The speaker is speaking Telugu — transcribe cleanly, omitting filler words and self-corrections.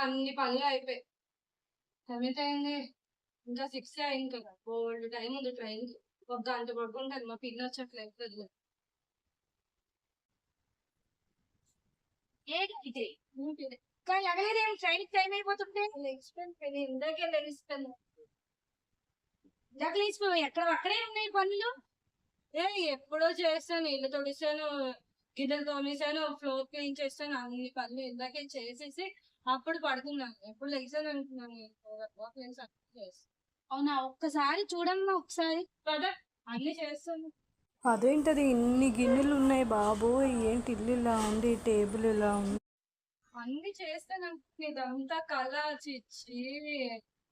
అన్ని పనులు అయిపోయి 7 అయింది. ఇంకా 6 అయింది కదా, బోల్డ్ టైం ఉంది ట్రైన్ కి. ఒక గంట పడుకుంటాను, మా పిల్ల వచ్చట్లేదు. కానీ అగలేదేం ట్రైన్ టైం అయిపోతుంటే లెగిసిపోయింది. ఇందాకే లెగిస్తాను. ఇందాక లేచిపోయి అక్కడే ఉన్నాయి పనులు. ఎప్పుడో చేస్తాను, ఇల్లు తొడిసాను, గిన్నెలు తోమేసాను, ఫ్లోర్ క్లీన్ చేస్తాను, అన్ని పనులు ఇందాకే చేసేసి అప్పుడు పడుకున్నాను. ఎప్పుడు లెగిసాను అనుకున్నాను. అవునా, ఒక్కసారి చూడమ్మా, ఒకసారి కదా అన్ని చేస్తాను. అదేంటది ఇన్ని గిన్నెలు ఉన్నాయి బాబోయ్, ఏంటి ఇల్లు ఇలా ఉంది, టేబుల్ ఇలా ఉంది. అన్ని చేస్తాను. ఇదంతా కళ చిచ్చి